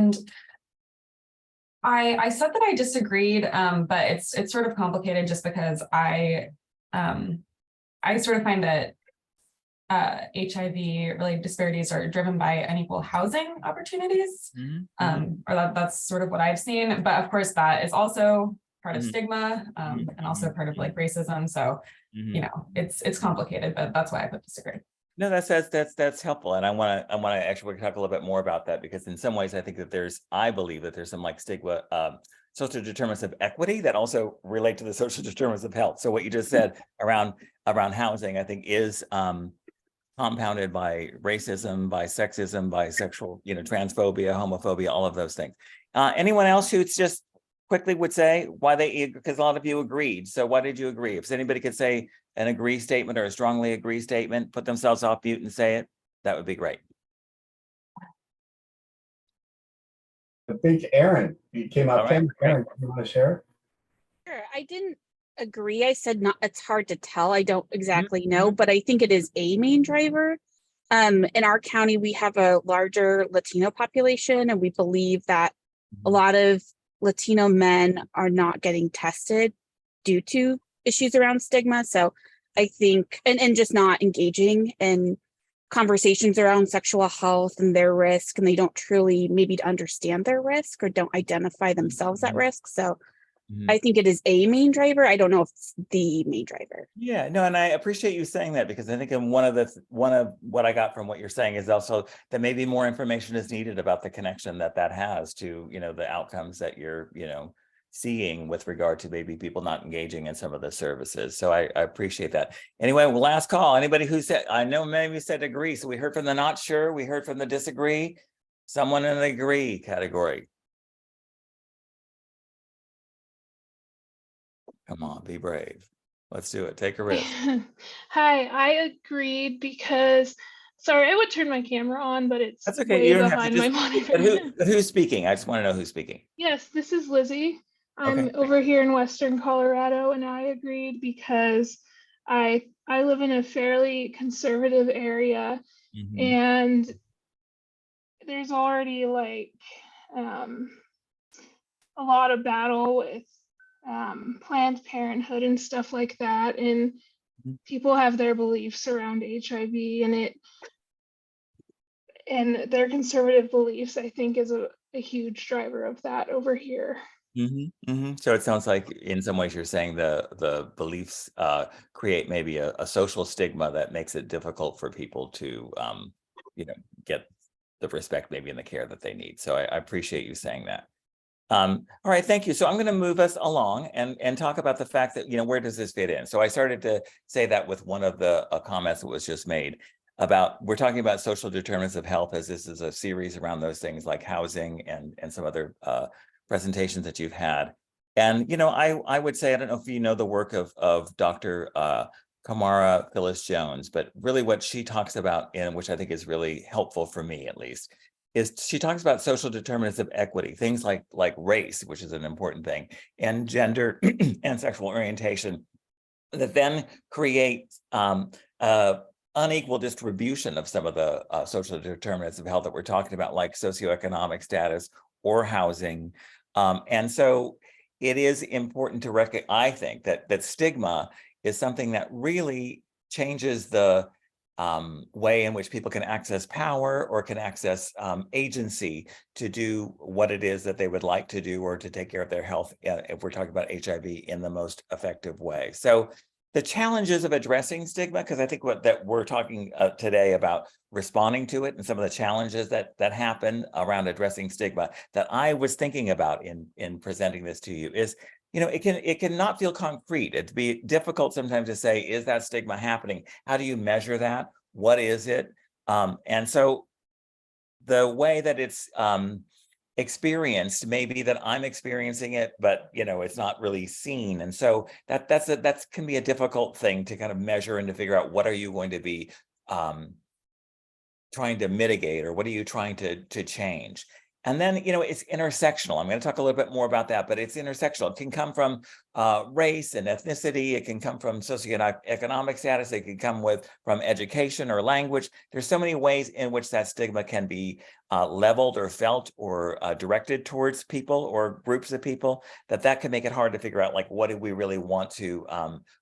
And I said that I disagreed, but it's sort of complicated just because I sort of find that HIV-related disparities are driven by unequal housing opportunities, or that's sort of what I've seen. But of course, that is also part of stigma, and also part of like racism. So, you know, it's complicated, but that's why I put disagree. No, that's helpful, and I want to actually talk a little bit more about that, because in some ways I think that I believe that there's some like stigma, social determinants of equity that also relate to the social determinants of health. So what you just said around housing, I think, is compounded by racism, by sexism, by sexual, transphobia, homophobia, all of those things. Anyone else who's just quickly would say why because a lot of you agreed. So why did you agree? If anybody could say an agree statement or a strongly agree statement, put themselves off mute and say it, that would be great. I think Aaron, you came up. Right, Aaron, you want to share? Sure. I didn't agree. I said not. It's hard to tell. I don't exactly know, but I think it is a main driver. In our county, we have a larger Latino population, and we believe that a lot of Latino men are not getting tested due to issues around stigma. So I think, and just not engaging in conversations around sexual health and their risk, and they don't truly maybe understand their risk or don't identify themselves at risk. So I think it is a main driver. I don't know if it's the main driver. Yeah, no, and I appreciate you saying that, because I think one of what I got from what you're saying is also that maybe more information is needed about the connection that has to, the outcomes that you're, seeing with regard to maybe people not engaging in some of the services. So I appreciate that. Anyway, last call. Anybody who said, I know maybe said agree. So we heard from the not sure, we heard from the disagree, someone in the agree category. Come on, be brave. Let's do it. Take a risk. Hi, I agreed because, sorry, I would turn my camera on, but it's That's okay. way You don't behind have to my just, monitor. but who's speaking? I just want to know who's speaking. Yes, this is Lizzie. I'm Okay. over here in Western Colorado, and I agreed because I live in a fairly conservative area, and there's already like a lot of battle with Planned Parenthood and stuff like that, and people have their beliefs around HIV, and their conservative beliefs, I think, is a huge driver of that over here. So it sounds like in some ways you're saying the beliefs create maybe a social stigma that makes it difficult for people to get the respect maybe in the care that they need. So I appreciate you saying that. All right, thank you. So I'm going to move us along and talk about the fact that, where does this fit in? So I started to say that with one of the comments that was just made about, we're talking about social determinants of health, as this is a series around those things like housing and some other presentations that you've had. And, I would say, I don't know if you know the work of Dr. Kamara Phyllis Jones, but really what she talks about, and which I think is really helpful for me at least, is she talks about social determinants of equity, things like race, which is an important thing, and gender and sexual orientation, that then create unequal distribution of some of the social determinants of health that we're talking about, like socioeconomic status or housing. And so it is important to recognize, I think, that stigma is something that really changes the way in which people can access power or can access agency to do what it is that they would like to do, or to take care of their health, if we're talking about HIV, in the most effective way. So the challenges of addressing stigma, because I think that we're talking today about responding to it, and some of the challenges that happen around addressing stigma that I was thinking about in presenting this to you is, it can not feel concrete. It'd be difficult sometimes to say, is that stigma happening? How do you measure that? What is it? And so the way that it's experienced may be that I'm experiencing it, but it's not really seen. And so that can be a difficult thing to kind of measure and to figure out, what are you going to be trying to mitigate, or what are you trying to change? And then, it's intersectional. I'm going to talk a little bit more about that, but it's intersectional. It can come from race and ethnicity. It can come from socioeconomic status. It can come from education or language. There's so many ways in which that stigma can be leveled or felt or directed towards people or groups of people, that can make it hard to figure out, like, what do we really want to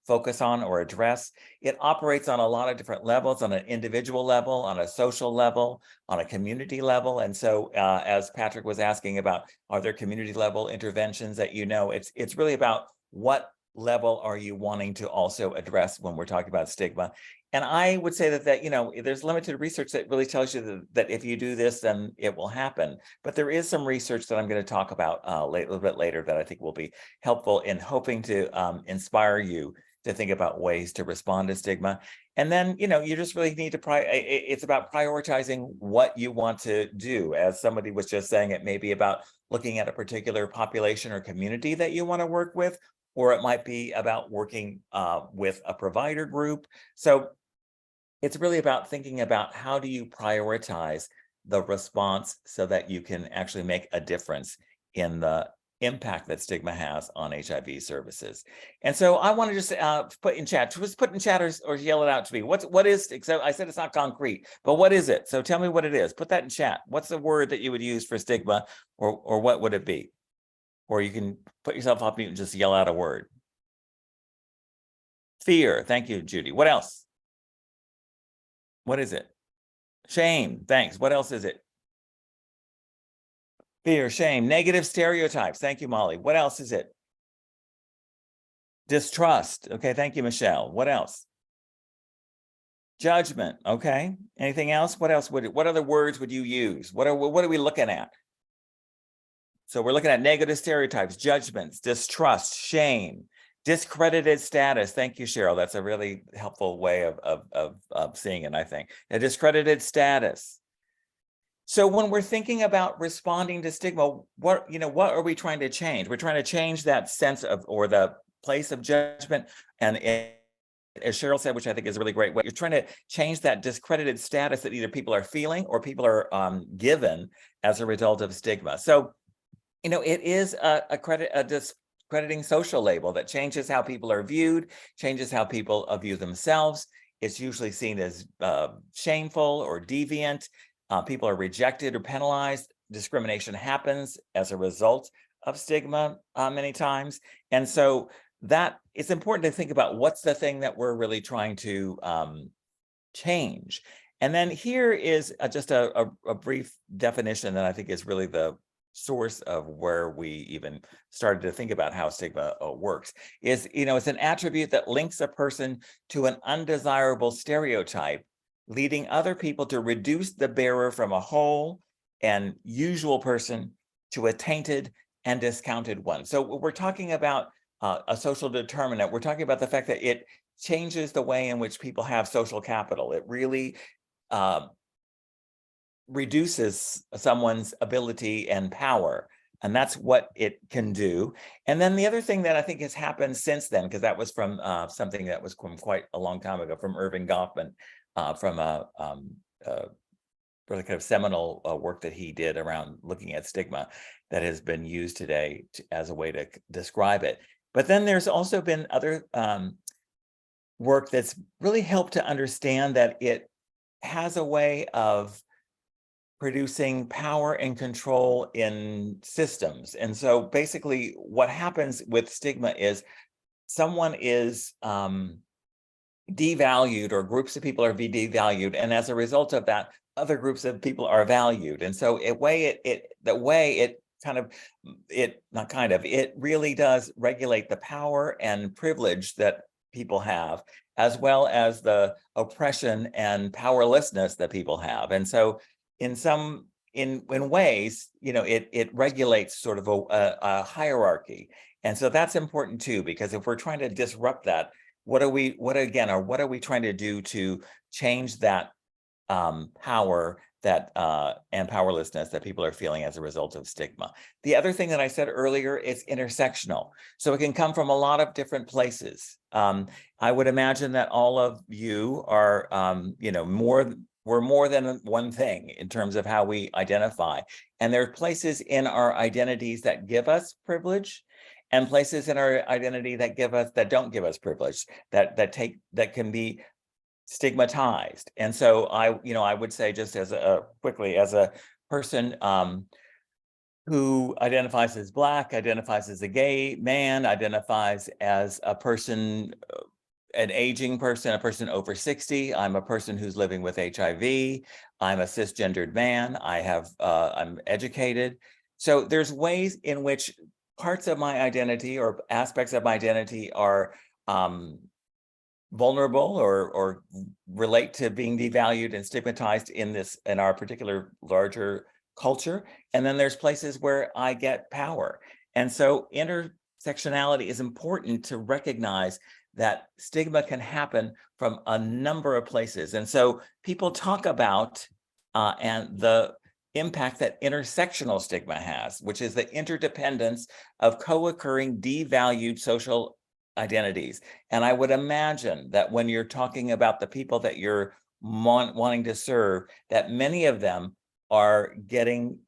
focus on or address. It operates on a lot of different levels, on an individual level, on a social level, on a community level. And so as Patrick was asking about, are there community level interventions that, it's really about what level are you wanting to also address when we're talking about stigma. And I would say that there's limited research that really tells you that if you do this, then it will happen. But there is some research that I'm going to talk about a little bit later that I think will be helpful in hoping to inspire you to think about ways to respond to stigma. And then, you just really need to it's about prioritizing what you want to do. As somebody was just saying, it may be about looking at a particular population or community that you want to work with, or it might be about working with a provider group. So it's really about thinking about, how do you prioritize the response so that you can actually make a difference in the impact that stigma has on HIV services. And so I want to just put in chat, or yell it out to me. What is, so I said it's not concrete, but what is it? So tell me what it is. Put that in chat. What's the word that you would use for stigma, or what would it be? Or you can put yourself off mute and just yell out a word. Fear. Thank you, Judy. What else? What is it? Shame. Thanks. What else is it? Fear, shame, negative stereotypes. Thank you, Molly. What else is it? Distrust. Okay, thank you, Michelle. What else? Judgment. Okay. Anything else? What else what other words would you use? What are we looking at? So we're looking at negative stereotypes, judgments, distrust, shame, discredited status. Thank you, Cheryl. That's a really helpful way of seeing it, I think. A discredited status. So when we're thinking about responding to stigma, what are we trying to change? We're trying to change that sense of, or the place of judgment. And as Cheryl said, which I think is a really great way, you're trying to change that discredited status that either people are feeling or people are given as a result of stigma. So, it is a discrediting social label that changes how people are viewed, changes how people view themselves. It's usually seen as shameful or deviant. People are rejected or penalized. Discrimination happens as a result of stigma many times. And so that it's important to think about, what's the thing that we're really trying to change. And then here is just a brief definition that I think is really the source of where we even started to think about how stigma works. Is, it's an attribute that links a person to an undesirable stereotype, leading other people to reduce the bearer from a whole and usual person to a tainted and discounted one. So we're talking about a social determinant. We're talking about the fact that it changes the way in which people have social capital. It really reduces someone's ability and power. And that's what it can do. And then the other thing that I think has happened since then, because that was from something that was from quite a long time ago, from Irving Goffman, from a really kind of seminal work that he did around looking at stigma that has been used today as a way to describe it. But then there's also been other work that's really helped to understand that it has a way of producing power and control in systems. And so basically what happens with stigma is someone is devalued, or groups of people are devalued, and as a result of that, other groups of people are valued. And so it really does regulate the power and privilege that people have, as well as the oppression and powerlessness that people have. And so in ways, it regulates sort of a hierarchy. And so that's important too, because if we're trying to disrupt that, what are we trying to do to change that power and powerlessness that people are feeling as a result of stigma? The other thing that I said earlier is intersectional. So it can come from a lot of different places. I would imagine that all of you are, we're more than one thing in terms of how we identify. And there are places in our identities that give us privilege, and places in our identity that don't give us privilege, that can be stigmatized. And so I would say, just as a person who identifies as Black, identifies as a gay man, identifies as a person, an aging person, a person over 60. I'm a person who's living with HIV. I'm a cisgendered man. I'm educated. So there's ways in which parts of my identity or aspects of my identity are vulnerable or relate to being devalued and stigmatized in our particular larger culture. And then there's places where I get power. And so intersectionality is important to recognize that stigma can happen from a number of places. And so people talk about and the impact that intersectional stigma has, which is the interdependence of co-occurring devalued social identities. And I would imagine that when you're talking about the people that you're wanting to serve, that many of them are getting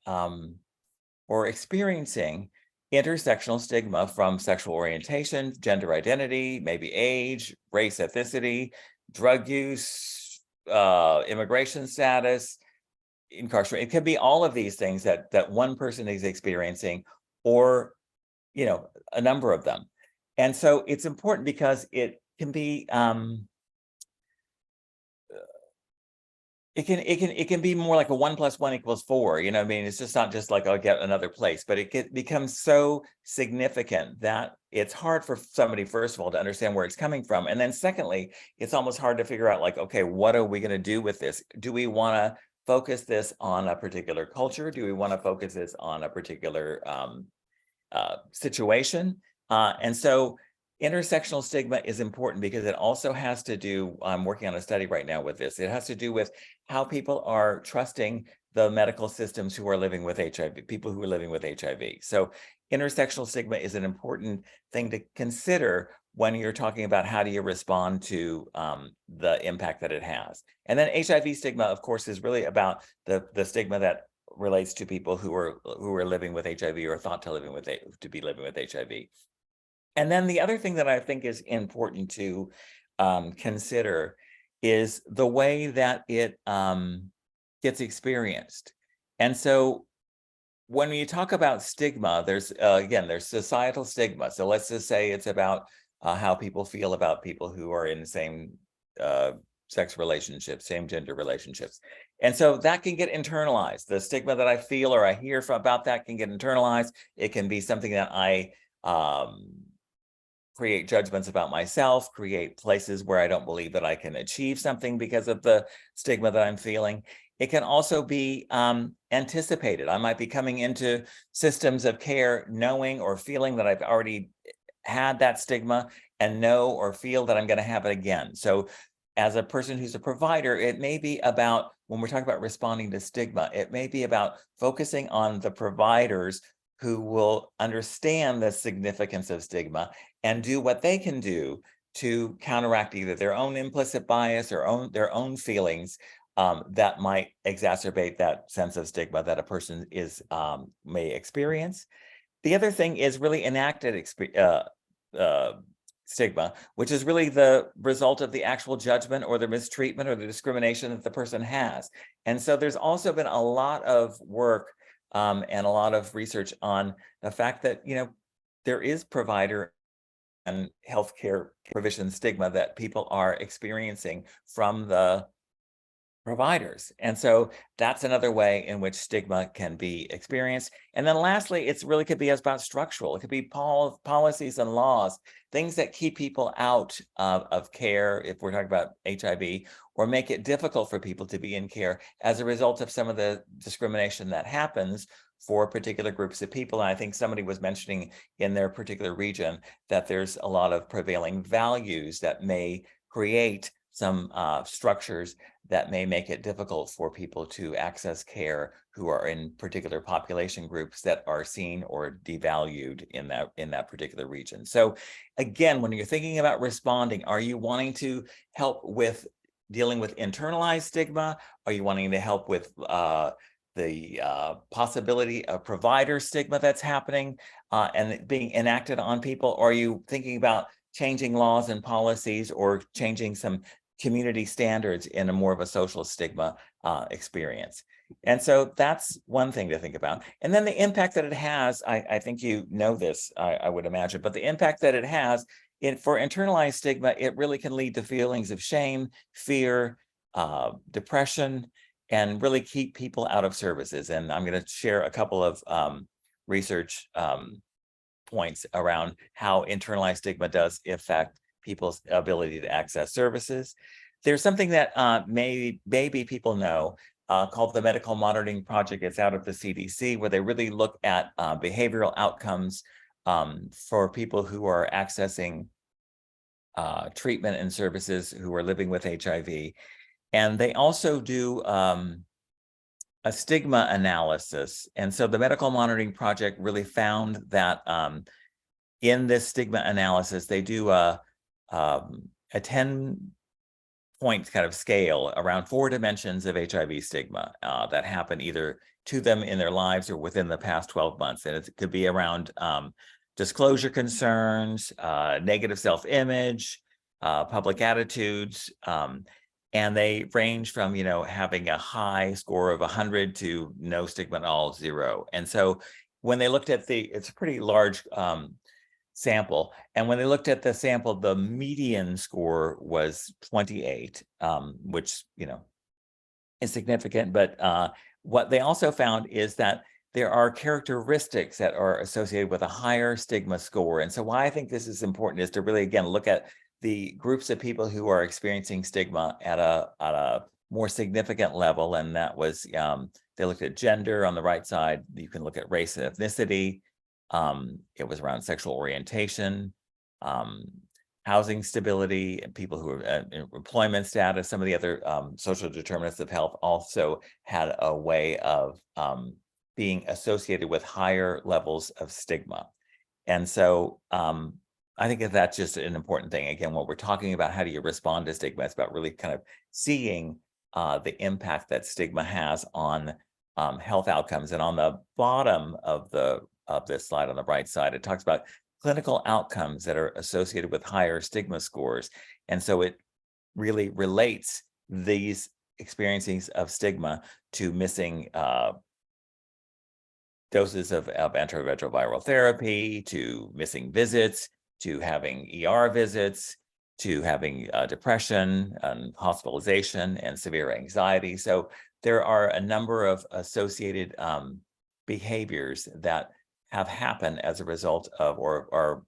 or experiencing intersectional stigma from sexual orientation, gender identity, maybe age, race, ethnicity, drug use, immigration status, incarceration. It could be all of these things that one person is experiencing, or a number of them. And so it's important because it can be it can be more like a 1 + 1 = 4. I mean, it's just not just like I'll get another place, but it becomes so significant that it's hard for somebody, first of all, to understand where it's coming from. And then secondly, it's almost hard to figure out, like, okay, what are we going to do with this? Do we want to focus this on a particular culture? Do we want to focus this on a particular situation? And so intersectional stigma is important because it also has to do, I'm working on a study right now with this, it has to do with how people are trusting the medical systems who are living with HIV, people who are living with HIV. So intersectional stigma is an important thing to consider when you're talking about how do you respond to the impact that it has. And then HIV stigma, of course, is really about the stigma that relates to people who are living with HIV or thought to be living with HIV. And then the other thing that I think is important to consider is the way that it gets experienced. And so when you talk about stigma, there's societal stigma. So let's just say it's about how people feel about people who are in the same sex relationships, same gender relationships. And so that can get internalized. The stigma that I feel or I hear about that can get internalized. It can be something that I create judgments about myself, create places where I don't believe that I can achieve something because of the stigma that I'm feeling. It can also be anticipated. I might be coming into systems of care knowing or feeling that I've already had that stigma and know or feel that I'm going to have it again. So as a person who's a provider, it may be about, when we're talking about responding to stigma, it may be about focusing on the providers who will understand the significance of stigma and do what they can do to counteract either their own implicit bias or their own feelings that might exacerbate that sense of stigma that a person may experience. The other thing is really enacted stigma, which is really the result of the actual judgment or the mistreatment or the discrimination that the person has. And so there's also been a lot of work and a lot of research on the fact that, there is provider and healthcare provision stigma that people are experiencing from the providers. And so that's another way in which stigma can be experienced. And then lastly, it really could be about structural. It could be policies and laws, things that keep people out of care, if we're talking about HIV, or make it difficult for people to be in care as a result of some of the discrimination that happens for particular groups of people. And I think somebody was mentioning in their particular region that there's a lot of prevailing values that may create some structures that may make it difficult for people to access care who are in particular population groups that are seen or devalued in that particular region. So again, when you're thinking about responding, are you wanting to help with dealing with internalized stigma? Are you wanting to help with the possibility of provider stigma that's happening and being enacted on people? Or are you thinking about changing laws and policies or changing some community standards in a more of a social stigma experience. And so that's one thing to think about. And then the impact that it has, I think you know this, I would imagine, but the impact that it has for internalized stigma, it really can lead to feelings of shame, fear, depression, and really keep people out of services. And I'm going to share a couple of research points around how internalized stigma does affect people's ability to access services. There's something that maybe people know called the Medical Monitoring Project. It's out of the CDC, where they really look at behavioral outcomes for people who are accessing treatment and services who are living with HIV. And they also do a stigma analysis. And so the Medical Monitoring Project really found that in this stigma analysis, they do a 10-point kind of scale around 4 dimensions of HIV stigma that happen either to them in their lives or within the past 12 months. And it could be around disclosure concerns, negative self-image, public attitudes, and they range from, having a high score of 100 to no stigma at all, 0. And so when they looked at it's a pretty large sample. And when they looked at the sample, the median score was 28, which, is significant. But what they also found is that there are characteristics that are associated with a higher stigma score. And so why I think this is important is to really, again, look at the groups of people who are experiencing stigma at a more significant level. And that was, they looked at gender on the right side. You can look at race and ethnicity. It was around sexual orientation, housing stability, and people who are employment status. Some of the other social determinants of health also had a way of being associated with higher levels of stigma. And so I think that's just an important thing. Again, when we're talking about how do you respond to stigma, it's about really kind of seeing the impact that stigma has on health outcomes. And on the bottom of this slide on the right side, it talks about clinical outcomes that are associated with higher stigma scores. And so it really relates these experiences of stigma to missing doses of antiretroviral therapy, to missing visits, to having ER visits, to having depression and hospitalization and severe anxiety. So there are a number of associated behaviors that have happened as a result of or are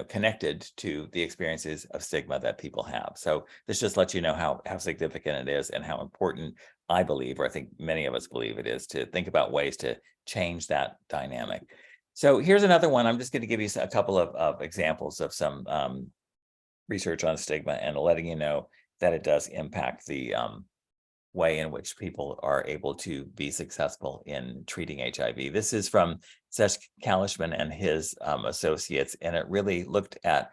connected to the experiences of stigma that people have. So this just lets you know how significant it is and how important I believe, or I think many of us believe it is, to think about ways to change that dynamic. So here's another one. I'm just going to give you a couple of examples of some research on stigma and letting you know that it does impact the way in which people are able to be successful in treating HIV. This is from Sesh Kalishman and his associates, and it really looked at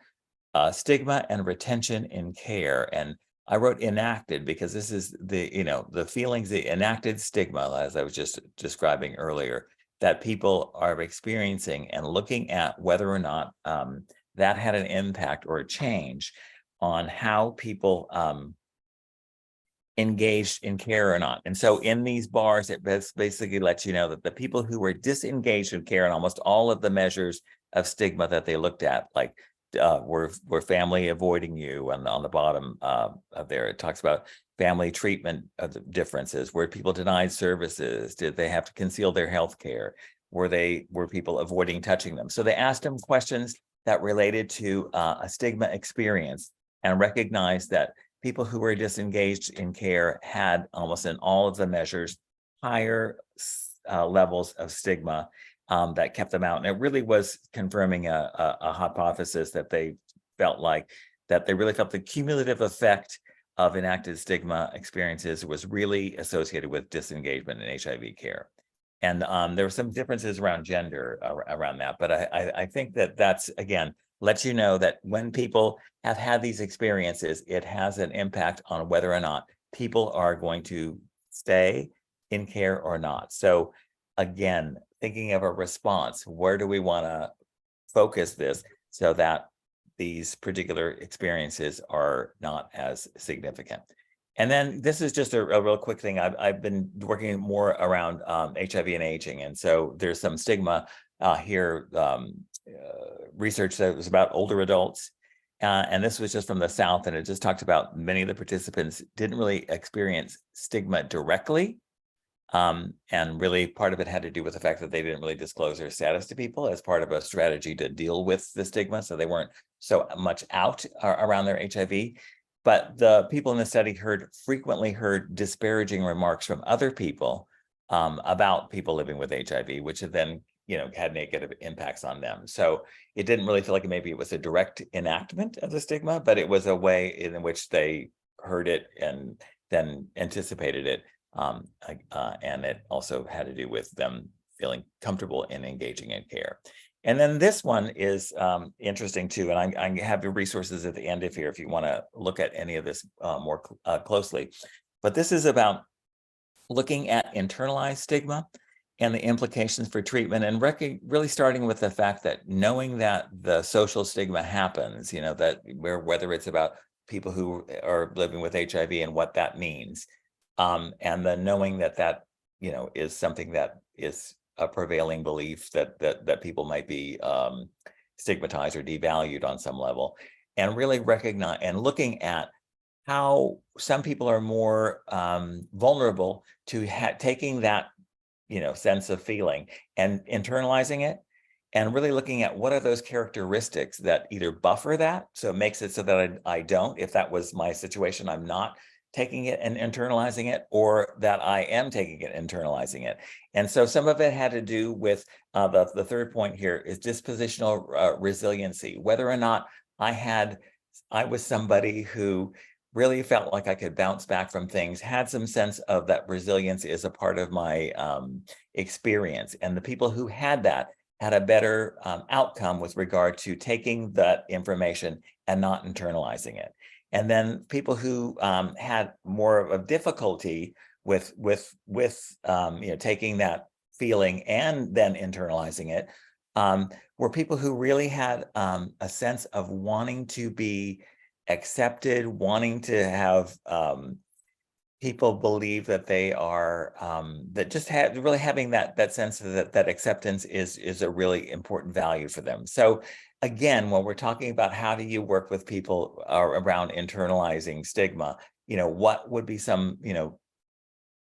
stigma and retention in care. And I wrote enacted because this is the feelings, the enacted stigma, as I was just describing earlier, that people are experiencing, and looking at whether or not that had an impact or a change on how people engaged in care or not. And so in these bars, it basically lets you know that the people who were disengaged in care, and almost all of the measures of stigma that they looked at, like were family avoiding you, and on the bottom of there, it talks about family treatment differences. Were people denied services? Did they have to conceal their health care? Were people avoiding touching them? So they asked them questions that related to a stigma experience, and recognized that people who were disengaged in care had, almost in all of the measures, higher levels of stigma that kept them out. And it really was confirming a hypothesis that they felt like, that they really felt the cumulative effect of enacted stigma experiences was really associated with disengagement in HIV care. And there were some differences around gender around that. But I think that's, again, lets you know that when people have had these experiences, it has an impact on whether or not people are going to stay in care or not. So again, thinking of a response, where do we want to focus this so that these particular experiences are not as significant? And then this is just a real quick thing. I've been working more around HIV and aging. And so there's some stigma here, research that was about older adults. And this was just from the South, and it just talked about many of the participants didn't really experience stigma directly. And really part of it had to do with the fact that they didn't really disclose their status to people as part of a strategy to deal with the stigma. So they weren't so much out around their HIV. But the people in the study frequently heard disparaging remarks from other people about people living with HIV, which then, had negative impacts on them. So it didn't really feel like maybe it was a direct enactment of the stigma, but it was a way in which they heard it and then anticipated it. And it also had to do with them feeling comfortable in engaging in care. And then this one is interesting too, and I have the resources at the end of here if you want to look at any of this more closely. But this is about looking at internalized stigma and the implications for treatment, and really starting with the fact that knowing that the social stigma happens, that whether it's about people who are living with HIV and what that means, and then knowing that is something that is a prevailing belief that people might be stigmatized or devalued on some level, and really recognize and looking at how some people are more vulnerable to taking that sense of feeling and internalizing it, and really looking at what are those characteristics that either buffer that, so it makes it so that I don't, if that was my situation, I'm not taking it and internalizing it, or that I am taking it and internalizing it. And so some of it had to do with the third point here is dispositional resiliency, whether or not I was somebody who really felt like I could bounce back from things, had some sense of that resilience is a part of my experience. And the people who had that had a better outcome with regard to taking that information and not internalizing it. And then people who had more of a difficulty with taking that feeling and then internalizing it were people who really had a sense of wanting to be accepted, wanting to have people believe that they are that just really having that sense of that acceptance is a really important value for them. So again, when we're talking about how do you work with people around internalizing stigma, what would be some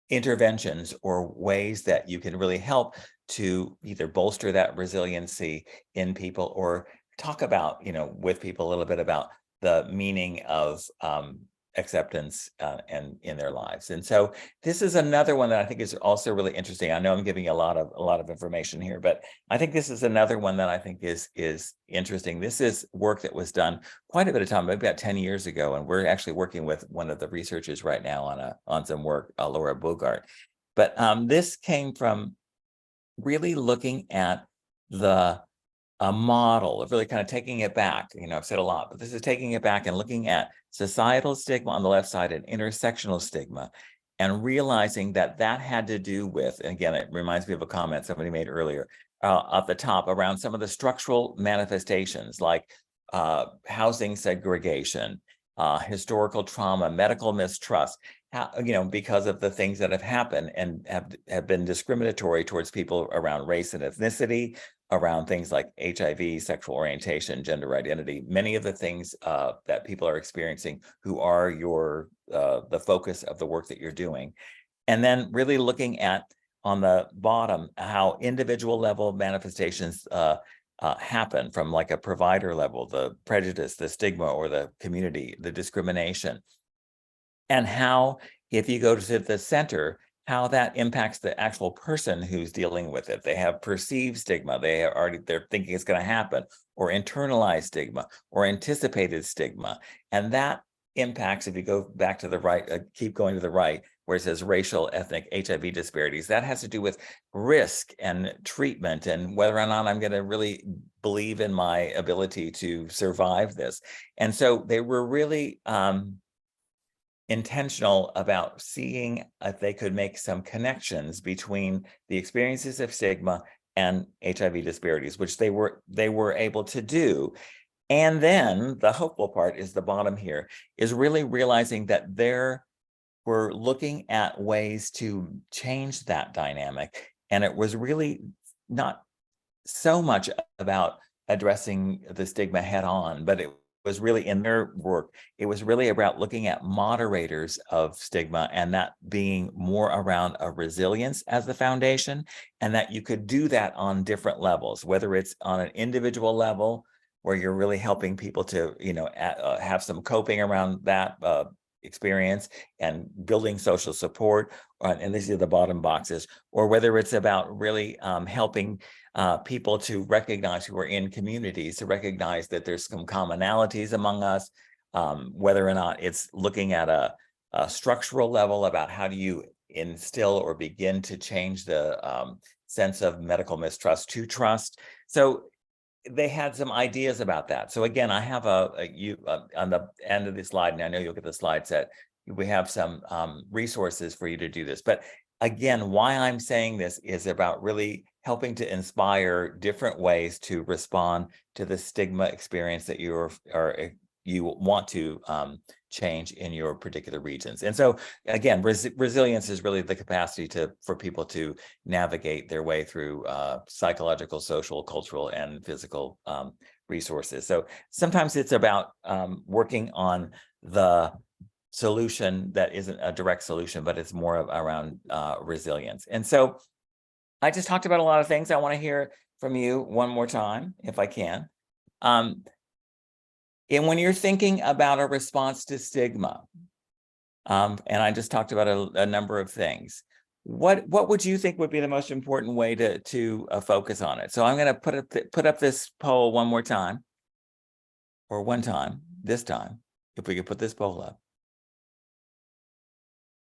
interventions or ways that you can really help to either bolster that resiliency in people, or talk about with people a little bit about the meaning of acceptance and in their lives. And so this is another one that I think is also really interesting. I know I'm giving you a lot of information here, but I think this is another one that I think is interesting. This is work that was done quite a bit of time, maybe about 10 years ago, and we're actually working with one of the researchers right now on some work, Laura Bogart. But this came from really looking at a model of really kind of taking it back. I've said a lot, but this is taking it back and looking at societal stigma on the left side and intersectional stigma, and realizing that had to do with, and again, it reminds me of a comment somebody made earlier at the top around some of the structural manifestations like housing segregation, historical trauma, medical mistrust, because of the things that have happened and have been discriminatory towards people around race and ethnicity, around things like HIV, sexual orientation, gender identity, many of the things that people are experiencing who are the focus of the work that you're doing. And then really looking at, on the bottom, how individual level manifestations happen from like a provider level, the prejudice, the stigma, or the community, the discrimination. And how, if you go to the center, how that impacts the actual person who's dealing with it. They have perceived stigma. They're thinking it's going to happen, or internalized stigma, or anticipated stigma. And that impacts, if you go back to the right, keep going to the right, where it says racial, ethnic, HIV disparities, that has to do with risk and treatment and whether or not I'm going to really believe in my ability to survive this. And so they were really intentional about seeing if they could make some connections between the experiences of stigma and HIV disparities, which they were able to do. And then the hopeful part is the bottom here, is really realizing that their were looking at ways to change that dynamic. And it was really not so much about addressing the stigma head on, but it was really in their work. It was really about looking at moderators of stigma, and that being more around a resilience as the foundation, and that you could do that on different levels, whether it's on an individual level where you're really helping people to, have some coping around that experience and building social support, and these are the bottom boxes, or whether it's about really helping people to recognize who are in communities, to recognize that there's some commonalities among us, whether or not it's looking at a structural level about how do you instill or begin to change the sense of medical mistrust to trust. So they had some ideas about that. So again, I have on the end of the slide, and I know you'll get the slide set, we have some resources for you to do this. But again, why I'm saying this is about really helping to inspire different ways to respond to the stigma experience that you want to change in your particular regions. And so again, resilience is really the capacity for people to navigate their way through psychological, social, cultural, and physical resources. So sometimes it's about working on the solution that isn't a direct solution, but it's more around resilience. And so I just talked about a lot of things. I want to hear from you one more time, if I can. And when you're thinking about a response to stigma, and I just talked about a number of things, what would you think would be the most important way to focus on it? So I'm going to put up this poll one more time, or one time, this time, if we could put this poll up.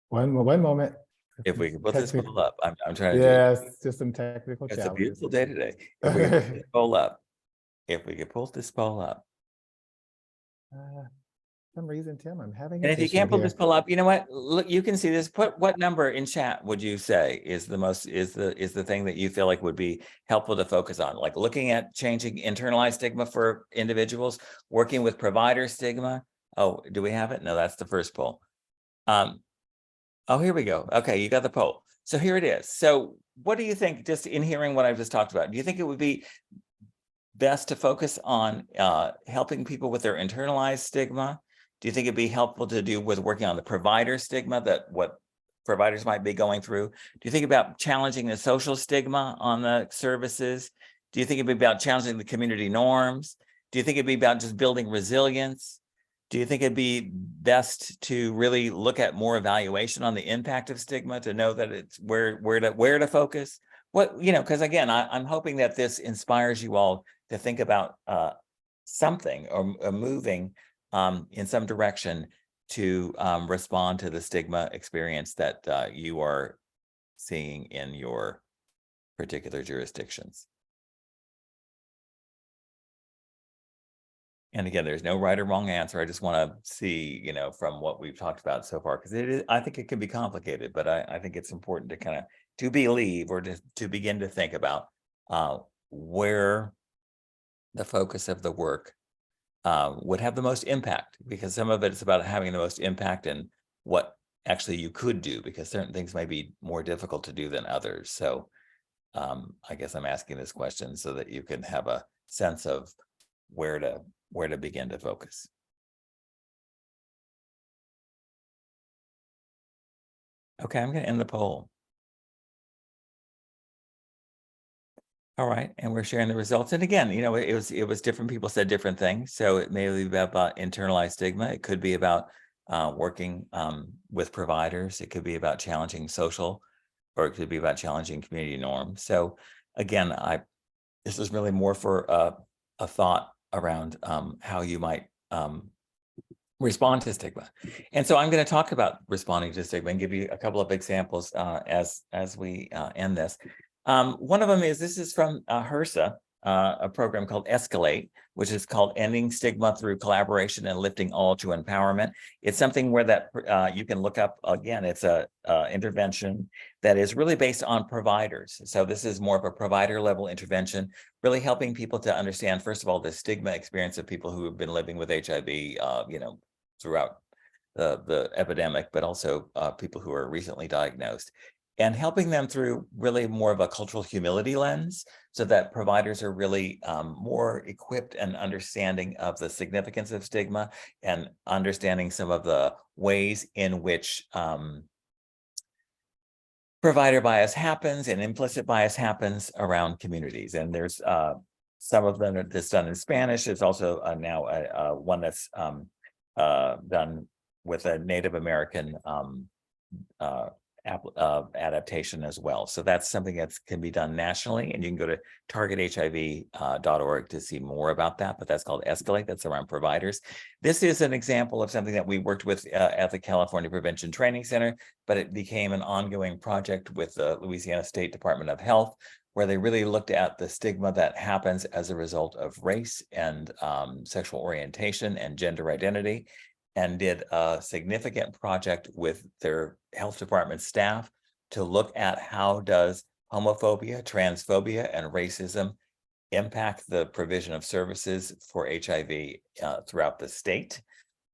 One moment. If we could put this poll up, I'm trying to do Yes, just some technical it's challenges. a beautiful day today. If we could put this poll up, For some reason, Tim, I'm having. and if you can't pull this poll up, you know what? Look, you can see this. Put what number in chat would you say is the thing that you feel like would be helpful to focus on? Like looking at changing internalized stigma for individuals, working with provider stigma. Oh, do we have it? No, that's the first poll. Oh, here we go. Okay, you got the poll. So here it is. So what do you think, just in hearing what I've just talked about, do you think it would be best to focus on helping people with their internalized stigma? Do you think it'd be helpful to do with working on the provider stigma, that what providers might be going through? Do you think about challenging the social stigma on the services? Do you think it'd be about challenging the community norms? Do you think it'd be about just building resilience? Do you think it'd be best to really look at more evaluation on the impact of stigma to know that it's where to focus? Because again, I'm hoping that this inspires you all to think about something or moving in some direction to respond to the stigma experience that you are seeing in your particular jurisdictions. And again, there's no right or wrong answer. I just want to see, from what we've talked about so far, because I think it can be complicated, but I think it's important to kind of to believe or to begin to think about where the focus of the work would have the most impact, because some of it is about having the most impact and what actually you could do, because certain things may be more difficult to do than others. So I guess I'm asking this question so that you can have a sense of where to begin to focus. Okay, I'm going to end the poll. All right, and we're sharing the results. And again, it was different people said different things. So it may be about internalized stigma. It could be about working with providers. It could be about challenging social, or it could be about challenging community norms. So again, this is really more for a thought around how you might respond to stigma. And so I'm going to talk about responding to stigma and give you a couple of examples as we end this. One of them this is from HRSA, a program called Escalate, which is called Ending Stigma Through Collaboration and Lifting All to Empowerment. It's something where that you can look up. Again, it's a intervention that is really based on providers. So this is more of a provider level intervention, really helping people to understand, first of all, the stigma experience of people who have been living with HIV, throughout the epidemic, but also people who are recently diagnosed, and helping them through really more of a cultural humility lens, so that providers are really more equipped and understanding of the significance of stigma and understanding some of the ways in which provider bias happens and implicit bias happens around communities. And there's some of them that's done in Spanish. There's also now one that's done with a Native American adaptation as well. So that's something that can be done nationally, and you can go to targethiv.org to see more about that, but that's called Escalate. That's around providers. This is an example of something that we worked with at the California Prevention Training Center, but it became an ongoing project with the Louisiana State Department of Health, where they really looked at the stigma that happens as a result of race and sexual orientation and gender identity, and did a significant project with their health department staff to look at how does homophobia, transphobia, and racism impact the provision of services for HIV throughout the state.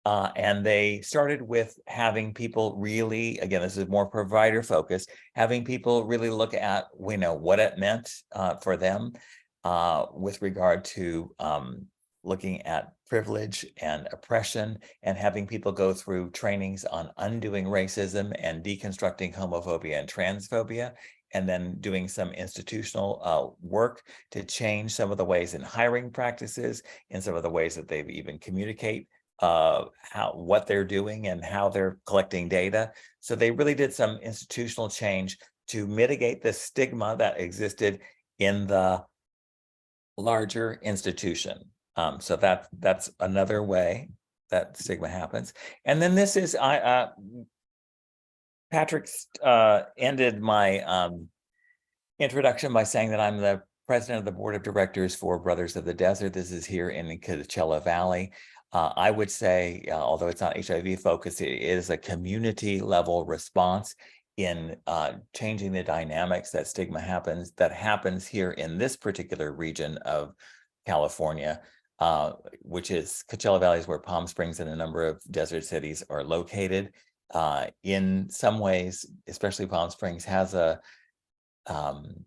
And they started with having people really, again, this is more provider focused, having people really look at, what it meant for them with regard to looking at privilege and oppression, and having people go through trainings on undoing racism and deconstructing homophobia and transphobia, and then doing some institutional work to change some of the ways in hiring practices, and some of the ways that they even communicate what they're doing and how they're collecting data. So they really did some institutional change to mitigate the stigma that existed in the larger institution. So that's another way that stigma happens. And then this is Patrick ended my introduction by saying that I'm the president of the board of directors for Brothers of the Desert. This is here in the Coachella Valley. I would say, although it's not HIV focused, it is a community level response in changing the dynamics that stigma happens here in this particular region of California, which is Coachella Valley, is where Palm Springs and a number of desert cities are located. In some ways, especially Palm Springs has a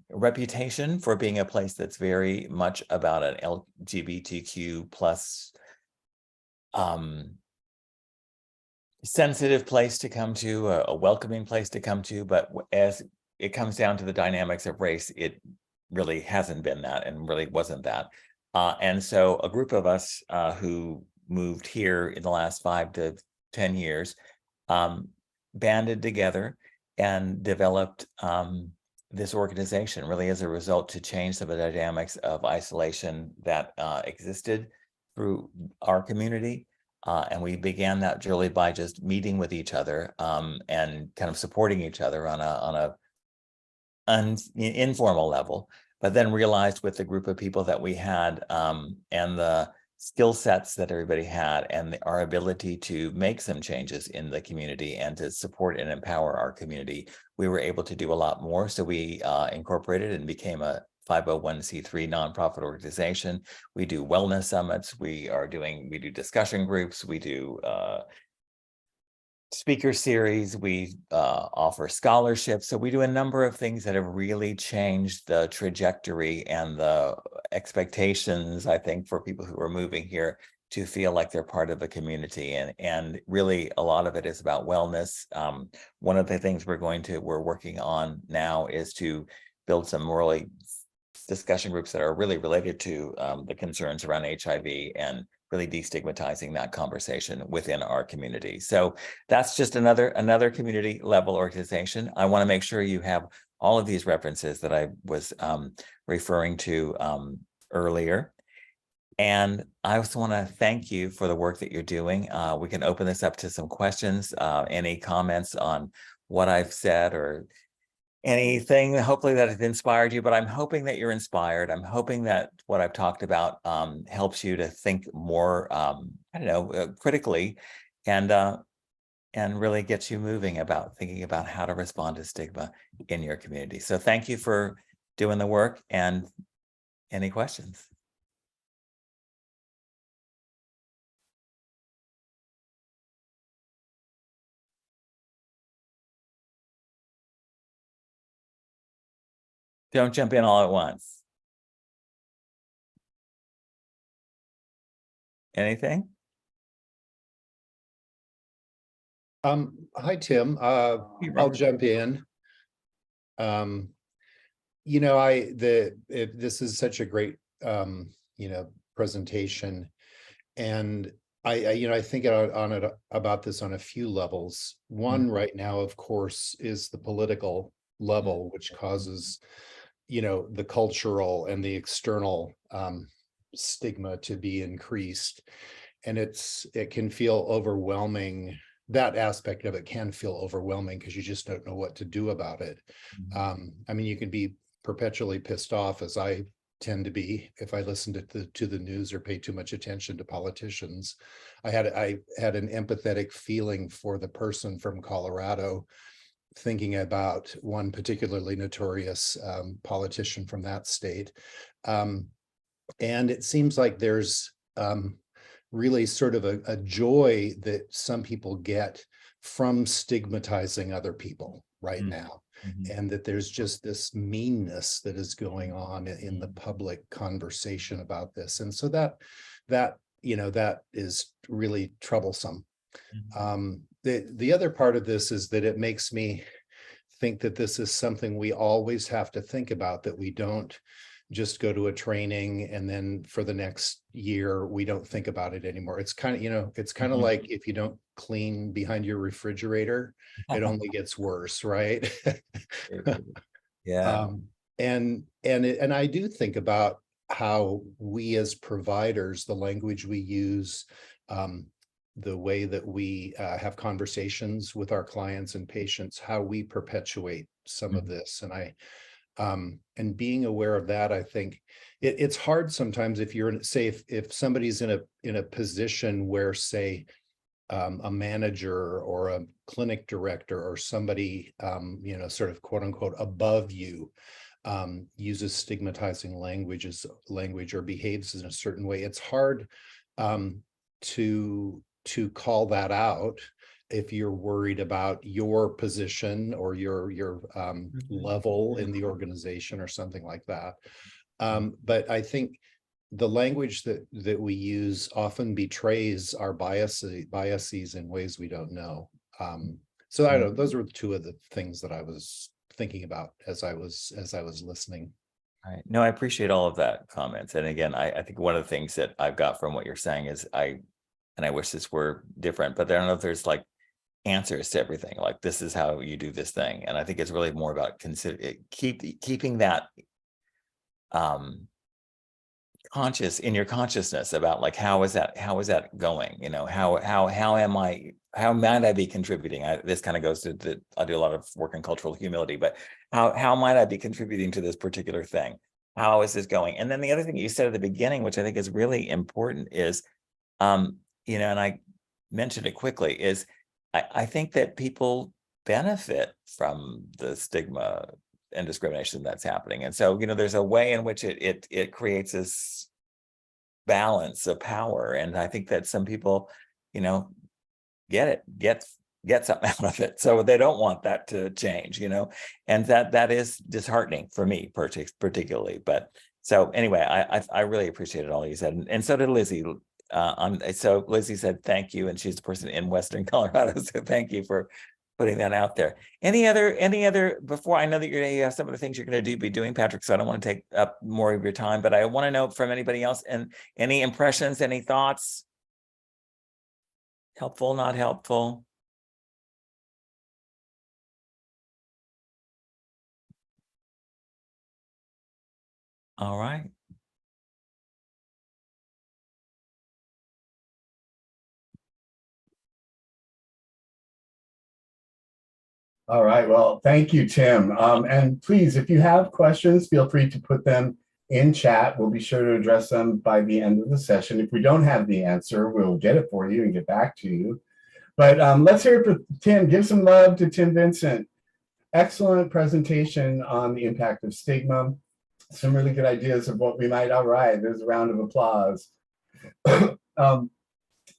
reputation for being a place that's very much about an LGBTQ plus sensitive place to come to, a welcoming place to come to. But as it comes down to the dynamics of race, it really hasn't been that, and really wasn't that. And so a group of us who moved here in the last 5 to 10 years banded together and developed this organization, really as a result, to change some of the dynamics of isolation that existed through our community. And we began that really by just meeting with each other and kind of supporting each other on an informal level, but then realized with the group of people that we had and the skill sets that everybody had, and our ability to make some changes in the community and to support and empower our community, we were able to do a lot more. So we incorporated and became a 501c3 nonprofit organization. We do wellness summits. We do discussion groups. We do speaker series. We offer scholarships. So we do a number of things that have really changed the trajectory and the expectations, I think, for people who are moving here to feel like they're part of a community. And really a lot of it is about wellness. One of the things we're working on now is to build some really discussion groups that are really related to the concerns around HIV, and really destigmatizing that conversation within our community. So that's just another community level organization. I want to make sure you have all of these references that I was referring to earlier. And I also want to thank you for the work that you're doing. We can open this up to some questions, any comments on what I've said, or anything hopefully that has inspired you. But I'm hoping that you're inspired. I'm hoping that what I've talked about helps you to think more, critically, and really gets you moving about thinking about how to respond to stigma in your community. So thank you for doing the work, and any questions? Don't jump in all at once. Anything? Hi, Tim. Hey, I'll Robert. jump in. You know, this is such a great, you know, presentation, and I think about this on a few levels. One right now, of course, is the political level, which causes, you know, the cultural and the external stigma to be increased, and it can feel overwhelming. That aspect of it can feel overwhelming because you just don't know what to do about it. I mean, you can be perpetually pissed off, as I tend to be if I listen to the news or pay too much attention to politicians. I had an empathetic feeling for the person from Colorado, thinking about one particularly notorious politician from that state. And it seems like there's really sort of a joy that some people get from stigmatizing other people right now. And that there's just this meanness that is going on in the public conversation about this. And so that you know, that is really troublesome. The other part of this is that it makes me think that this is something we always have to think about, that we don't just go to a training and then for the next year we don't think about it anymore. It's kind of, you know, it's kind of like if you don't clean behind your refrigerator, it only gets worse, right? Yeah. And I do think about how we as providers, the language we use, the way that we have conversations with our clients and patients, how we perpetuate some of this. And being aware of that, I think it's hard sometimes if you're say if somebody's in a position where, say, a manager or a clinic director or somebody you know, sort of quote unquote above you uses stigmatizing language or behaves in a certain way. It's hard to call that out if you're worried about your position or your level in the organization or something like that. But I think the language that we use often betrays our biases in ways we don't know. So I don't know, those were two of the things that I was thinking about as I was listening. All right. No, I appreciate all of that comments. And again, I think one of the things that I've got from what you're saying is I wish this were different, but I don't know if there's like answers to everything. Like, this is how you do this thing. And I think it's really more about keeping that conscious in your consciousness about like, how is that going? You know, how might I be contributing? This kind of goes to I do a lot of work in cultural humility, but how might I be contributing to this particular thing? How is this going? And then the other thing you said at the beginning, which I think is really important, is, you know, and I mentioned it quickly, is I think that people benefit from the stigma and discrimination that's happening. And so, you know, there's a way in which it creates this balance of power. And I think that some people, you know, get something out of it. So they don't want that to change, you know, and that is disheartening for me particularly. But so anyway, I really appreciated all you said. And so did Lizzie. So Lizzie said, thank you. And she's the person in Western Colorado. So thank you for putting that out there. Any other, before, I know that you have some of the things you're going to be doing, Patrick, so I don't want to take up more of your time, but I want to know from anybody else, and any impressions, any thoughts? Helpful, not helpful? All right. All right, well, thank you, Tim. And please, if you have questions, feel free to put them in chat. We'll be sure to address them by the end of the session. If we don't have the answer, we'll get it for you and get back to you. But let's hear it for Tim. Give some love to Tim Vincent. Excellent presentation on the impact of stigma. Some really good ideas of what we might, all right, there's a round of applause.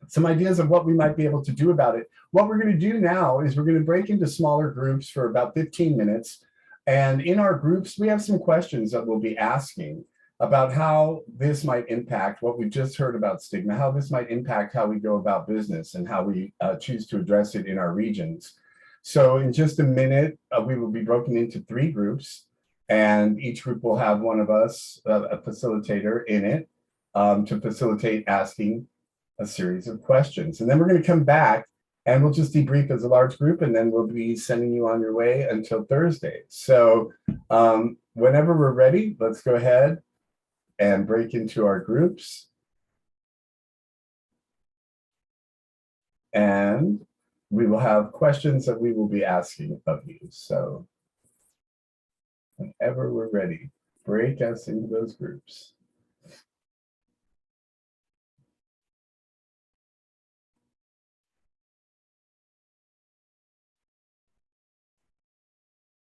Some ideas of what we might be able to do about it. What we're going to do now is we're going to break into smaller groups for about 15 minutes. And in our groups, we have some questions that we'll be asking about how this might impact what we just heard about stigma, how this might impact how we go about business and how we choose to address it in our regions. So in just a minute, we will be broken into 3 groups, and each group will have one of us, a facilitator in it, to facilitate asking a series of questions. And then we're going to come back and we'll just debrief as a large group, and then we'll be sending you on your way until Thursday. So whenever we're ready, let's go ahead and break into our groups. And we will have questions that we will be asking of you. So whenever we're ready, break us into those groups.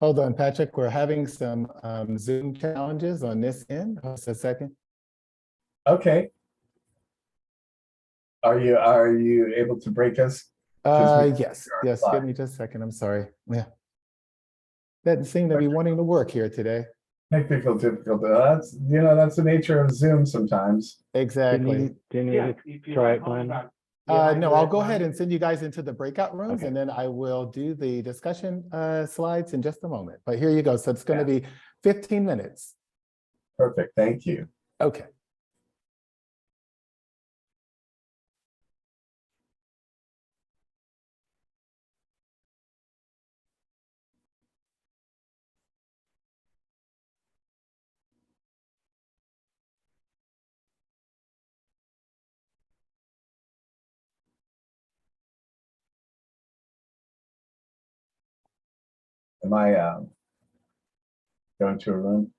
Hold on, Patrick, we're having some Zoom challenges on this end. Just a second. Okay. Are you able to break us? Yes, give me just a second, I'm sorry. Yeah. Doesn't seem to be wanting to work here today. Technical difficulty. That's the nature of Zoom sometimes. Exactly. Do you need to try it, Glenn? No, I'll go ahead and send you guys into the breakout rooms, and then I will do the discussion slides in just a moment. But here you go. So it's going to be 15 minutes. Perfect. Thank you. Okay. Am I going to a room?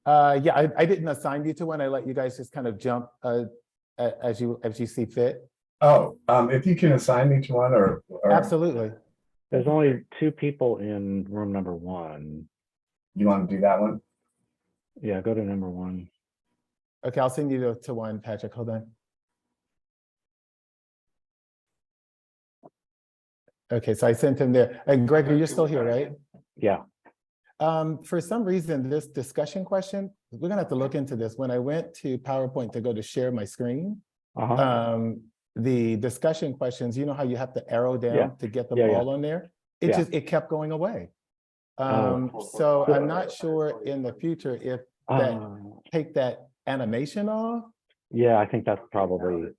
Yeah, I didn't assign you to one. I let you guys just kind of jump as you see fit. Oh, if you can assign me to one or Absolutely. There's only 2 people in room number 1. You want to do that one? Yeah, go to number 1. Okay, I'll send you to one, Patrick. Hold on. Okay, so I sent him there. And Gregor, you're still here, right? Yeah. For some reason, this discussion question, we're gonna have to look into this. When I went to PowerPoint to go to share my screen, the discussion questions, you know how you have to arrow down to get them all on there? It kept going away. So I'm not sure in the future if take that animation off. Yeah, I think that's probably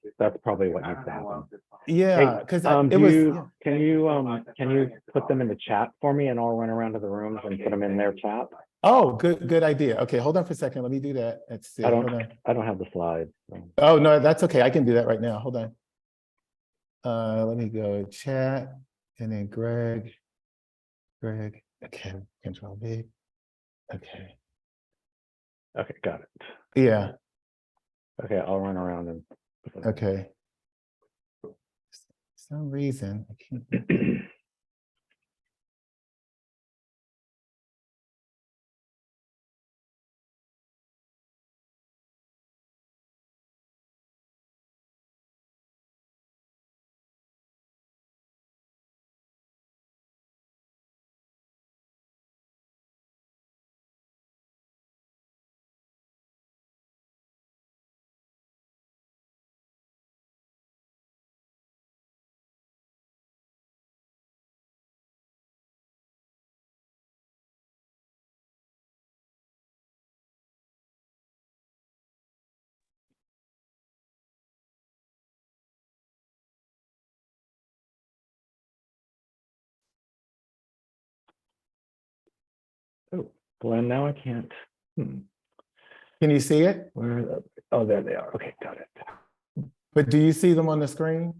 what needs to happen. Yeah, because can you put them in the chat for me, and I'll run around to the rooms and put them in their chat? Oh, good idea. Okay, hold on for a second. Let me do that. Let's see. I don't have the slides. So. Oh no, that's okay. I can do that right now. Hold on. Let me go chat and then Greg. Okay, Control V. Okay, got it. Yeah. Okay, I'll run around and. Okay. For some reason I can't. Oh, Glenn, now I can't. Can you see it? Where are the, oh, there they are. Okay, got it. But do you see them on the screen?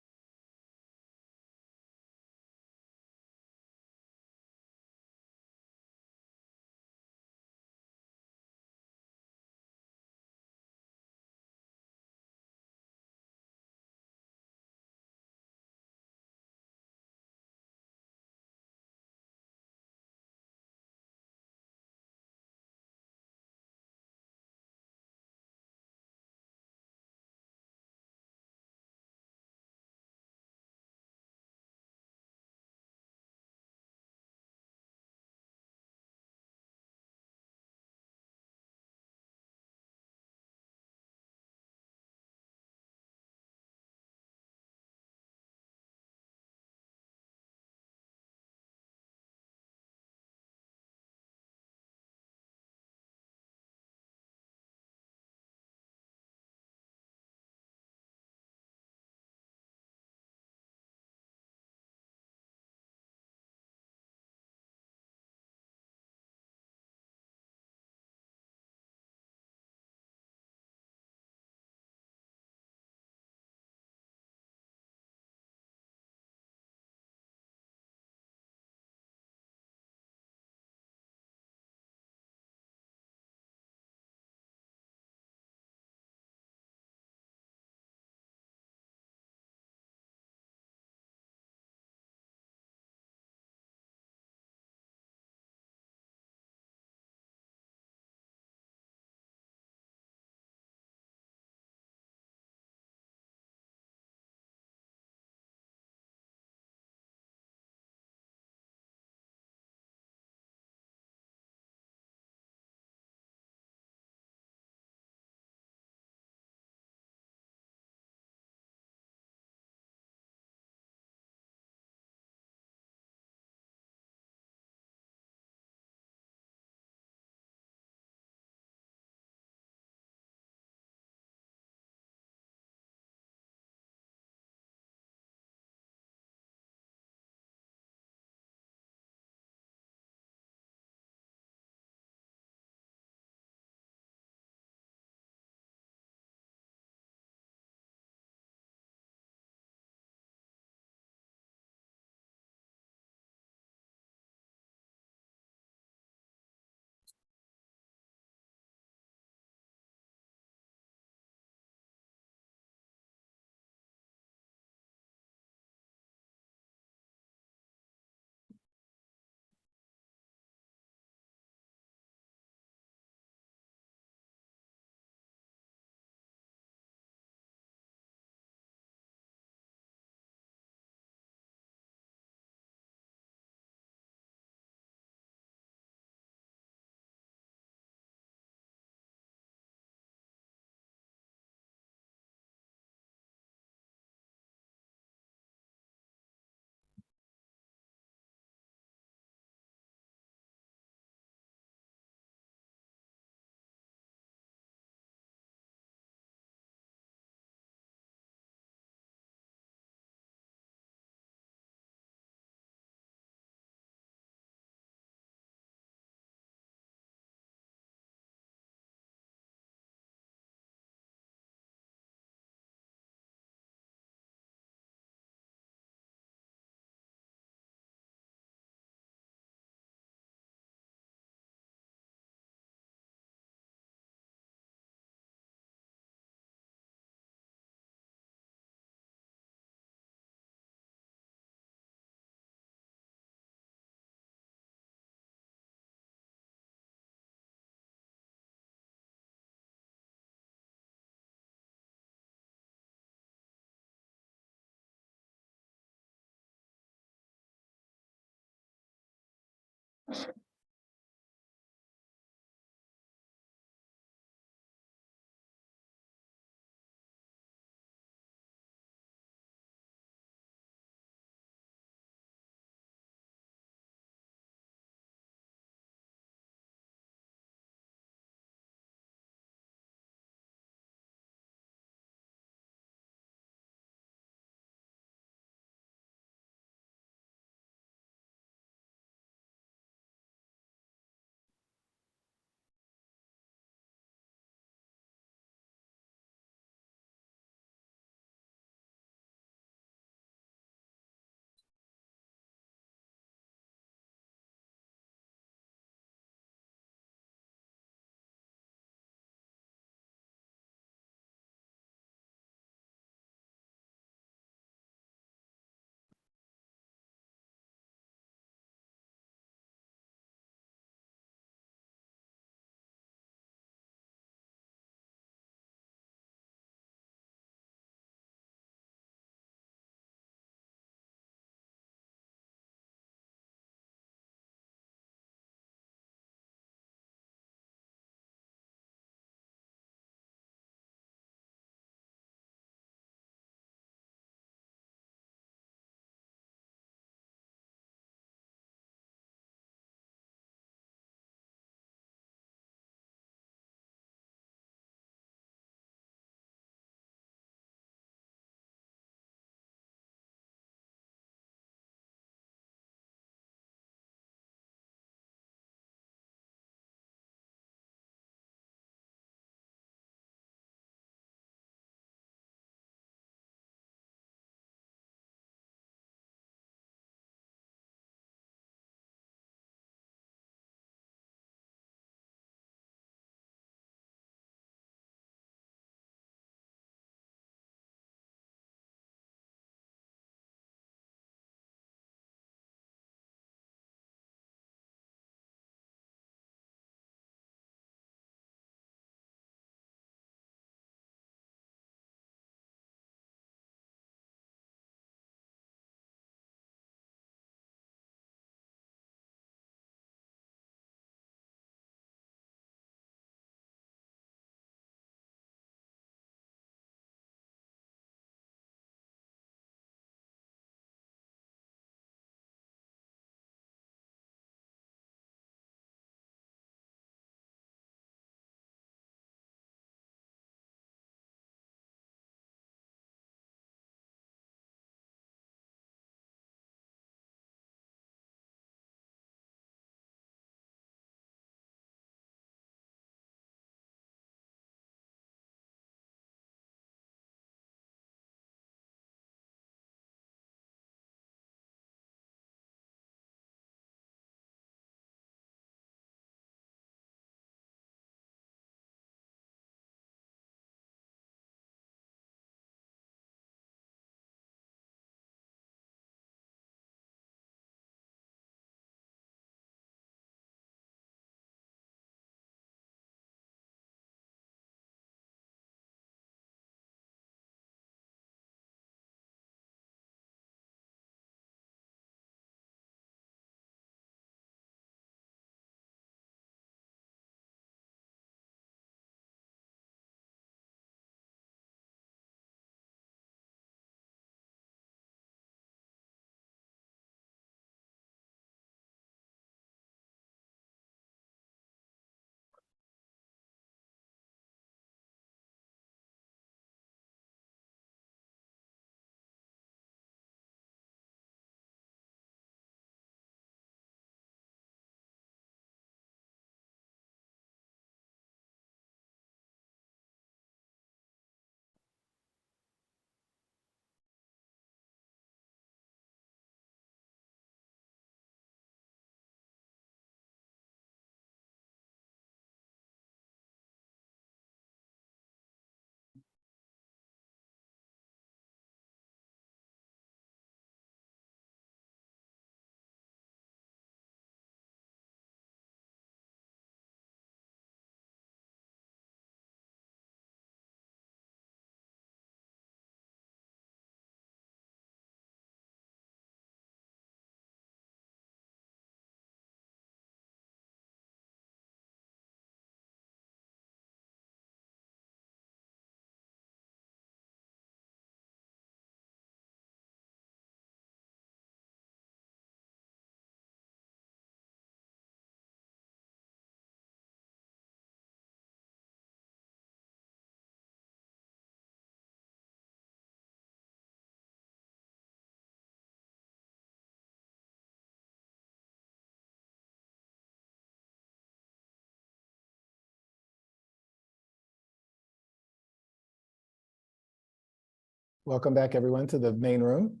Welcome back, everyone, to the main room.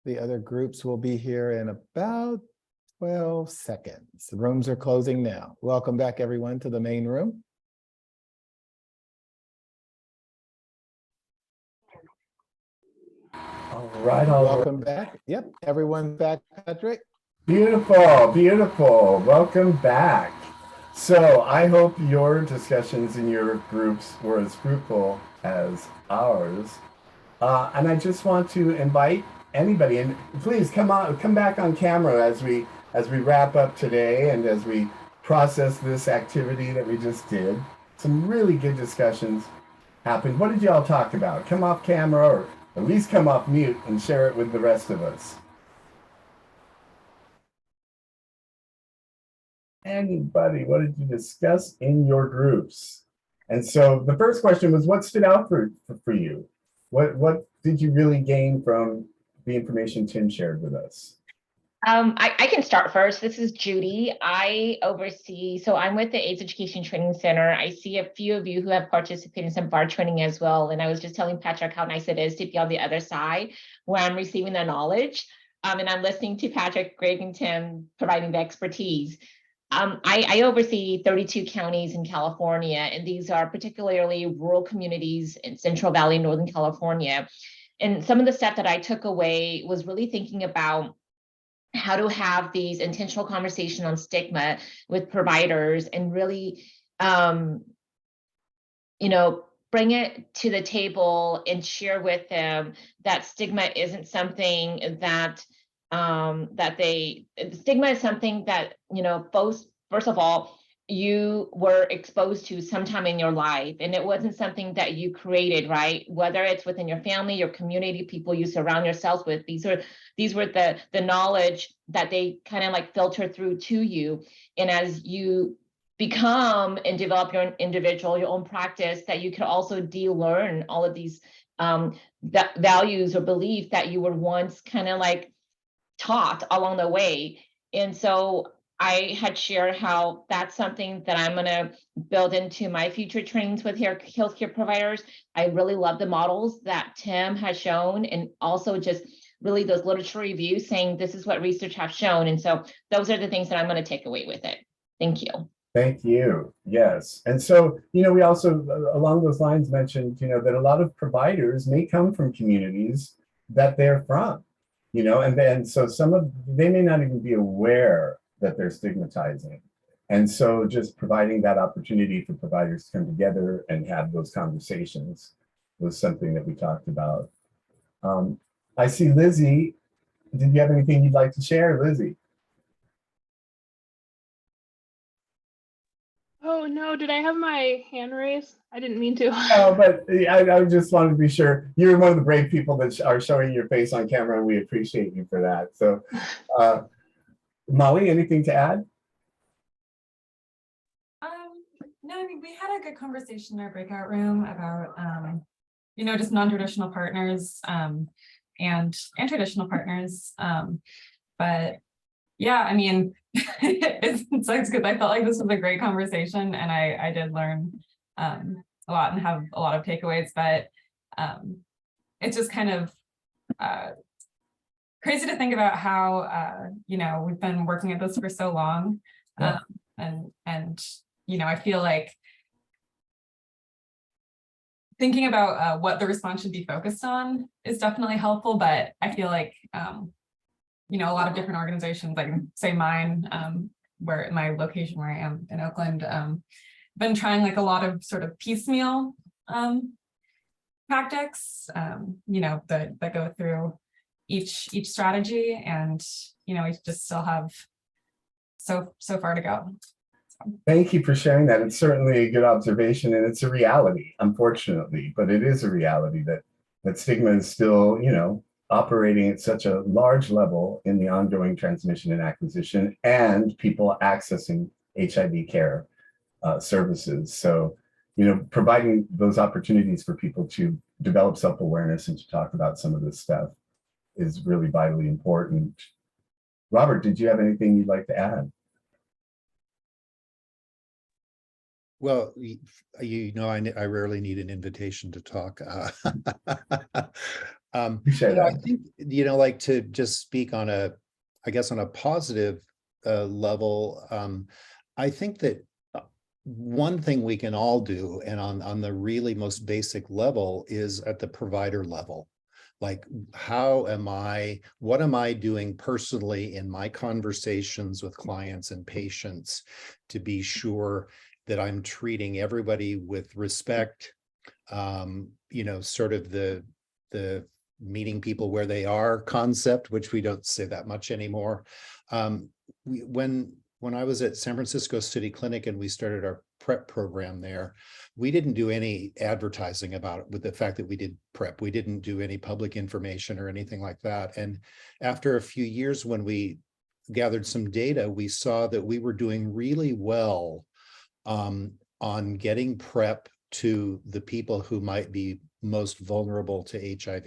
The other groups will be here in about 12 seconds. The rooms are closing now. Welcome back, everyone, to the main room. All right, all right. Welcome back. Yep, everyone back, Patrick. Beautiful, beautiful. Welcome back. So I hope your discussions in your groups were as fruitful as ours. And I just want to invite anybody, and please come back on camera as we wrap up today and as we process this activity that we just did. Some really good discussions happened. What did y'all talk about? Come off camera, or at least come off mute and share it with the rest of us. Anybody, what did you discuss in your groups? And so the first question was, what stood out for you? What did you really gain from the information Tim shared with us? I can start first. This is Judy. I oversee, so I'm with the AIDS Education Training Center. I see a few of you who have participated in some bar training as well. And I was just telling Patrick how nice it is to be on the other side where I'm receiving the knowledge. And I'm listening to Patrick, Greg, and Tim providing the expertise. I oversee 32 counties in California, and these are particularly rural communities in Central Valley, Northern California. And some of the stuff that I took away was really thinking about how to have these intentional conversations on stigma with providers and really, bring it to the table and share with them that stigma isn't something that stigma is something that, first of all, you were exposed to sometime in your life, and it wasn't something that you created, right? Whether it's within your family, your community, people you surround yourselves with, these were the knowledge that they kind of like filter through to you. And as you become and develop your own practice, that you could also de-learn all of these values or beliefs that you were once kind of like taught along the way. And so I had shared how that's something that I'm going to build into my future trainings with healthcare providers. I really love the models that Tim has shown, and also just really those literature reviews saying this is what research has shown. And so those are the things that I'm going to take away with it. Thank you. Thank you. Yes. And so, we also, along those lines, mentioned, that a lot of providers may come from communities that they're from, and then so they may not even be aware that they're stigmatizing. And so just providing that opportunity for providers to come together and have those conversations was something that we talked about. I see Lizzie. Did you have anything you'd like to share, Lizzie? Oh no, did I have my hand raised? I didn't mean to. No, but I just wanted to be sure. You're one of the brave people that are showing your face on camera, and we appreciate you for that. So, Molly, anything to add? No, I mean, we had a good conversation in our breakout room about, just non-traditional partners and traditional partners. But yeah, I mean, it's good. I felt like this was a great conversation, and I did learn a lot and have a lot of takeaways, but it's just kind of crazy to think about how, we've been working at this for so long. Yeah. And I feel like thinking about what the response should be focused on is definitely helpful, but I feel like, a lot of different organizations, like say mine, where my location where I am in Oakland, been trying like a lot of sort of piecemeal tactics, that go through each strategy, and we just still have so far to go. Thank you for sharing that. It's certainly a good observation, and it's a reality, unfortunately, but it is a reality that stigma is still, operating at such a large level in the ongoing transmission and acquisition and people accessing HIV care services. So, providing those opportunities for people to develop self-awareness and to talk about some of this stuff is really vitally important. Robert, did you have anything you'd like to add? Well, I rarely need an invitation to talk. Appreciate I that. think, like to just speak on I guess on a positive level, I think that one thing we can all do, and on the really most basic level, is at the provider level. Like, what am I doing personally in my conversations with clients and patients to be sure that I'm treating everybody with respect, sort of the meeting people where they are concept, which we don't say that much anymore. When I was at San Francisco City Clinic and we started our PrEP program there, we didn't do any advertising about it with the fact that we did PrEP. We didn't do any public information or anything like that. And after a few years, when we gathered some data, we saw that we were doing really well on getting PrEP to the people who might be most vulnerable to HIV.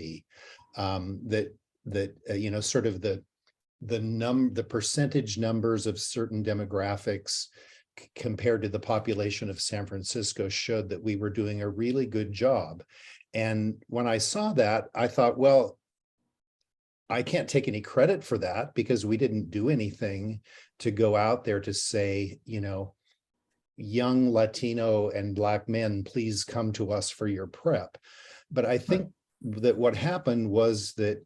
Sort of the percentage numbers of certain demographics compared to the population of San Francisco showed that we were doing a really good job. And when I saw that, I thought, well, I can't take any credit for that because we didn't do anything to go out there to say, young Latino and Black men, please come to us for your PrEP. But I think that what happened was that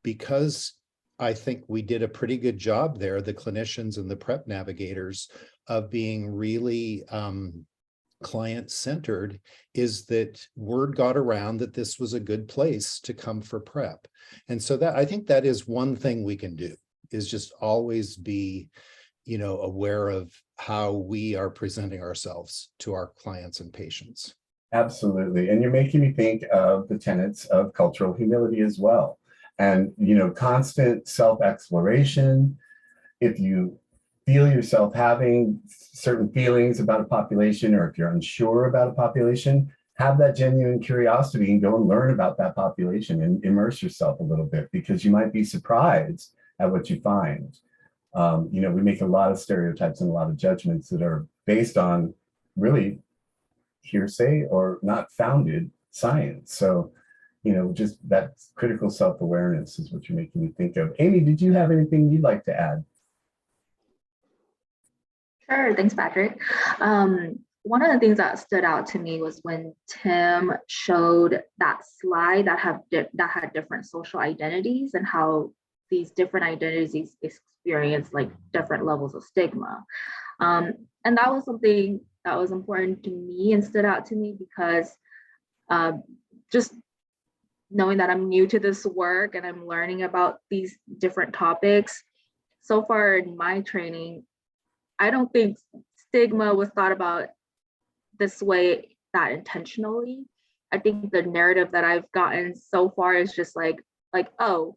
because I think we did a pretty good job there, the clinicians and the PrEP navigators, of being really client-centered, is that word got around that this was a good place to come for PrEP. And so that, I think that is one thing we can do, is just always be aware of how we are presenting ourselves to our clients and patients. Absolutely. And you're making me think of the tenets of cultural humility as well. And, constant self-exploration. If you feel yourself having certain feelings about a population, or if you're unsure about a population, have that genuine curiosity and go and learn about that population and immerse yourself a little bit, because you might be surprised at what you find. We make a lot of stereotypes and a lot of judgments that are based on really hearsay or not founded science. So, just that critical self-awareness is what you're making me think of. Amy, did you have anything you'd like to add? Sure, thanks, Patrick. One of the things that stood out to me was when Tim showed that slide that had different social identities and how these different identities experience like different levels of stigma. And that was something that was important to me and stood out to me because just knowing that I'm new to this work and I'm learning about these different topics. So far in my training, I don't think stigma was thought about this way that intentionally. I think the narrative that I've gotten so far is just like, oh,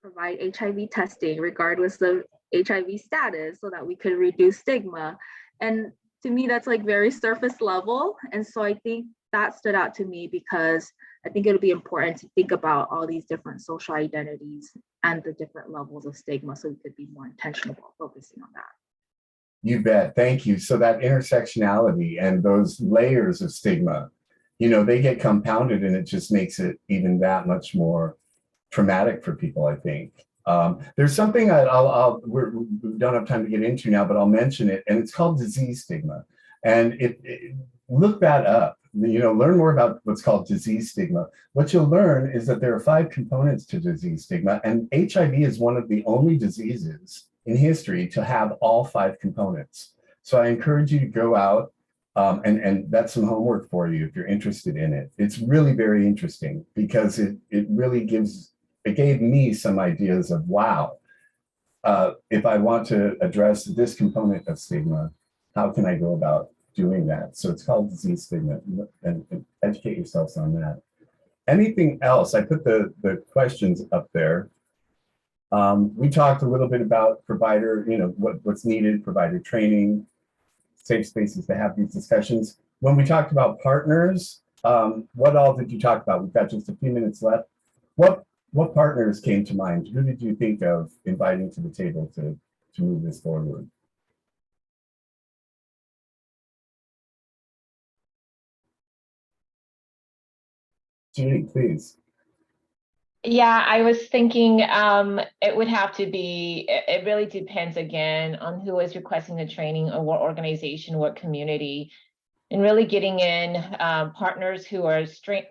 provide HIV testing regardless of HIV status so that we could reduce stigma. And to me, that's like very surface level. And so I think that stood out to me because I think it'll be important to think about all these different social identities and the different levels of stigma so we could be more intentional about focusing on that. You bet. Thank you. So that intersectionality and those layers of stigma, they get compounded, and it just makes it even that much more traumatic for people, I think. There's something we don't have time to get into now, but I'll mention it, and it's called disease stigma. And look that up, learn more about what's called disease stigma. What you'll learn is that there are 5 components to disease stigma, and HIV is one of the only diseases in history to have all 5 components. So I encourage you to go out, and that's some homework for you if you're interested in it. It's really very interesting because it really gave me some ideas of, wow, if I want to address this component of stigma, how can I go about doing that? So it's called disease stigma, and educate yourselves on that. Anything else? I put the questions up there. We talked a little bit about provider, what's needed, provider training, safe spaces to have these discussions. When we talked about partners, what all did you talk about? We've got just a few minutes left. What partners came to mind? Who did you think of inviting to the table to move this forward? Judy, please. Yeah, I was thinking it would have to be, it really depends again on who is requesting the training or what organization, what community, and really getting in partners who are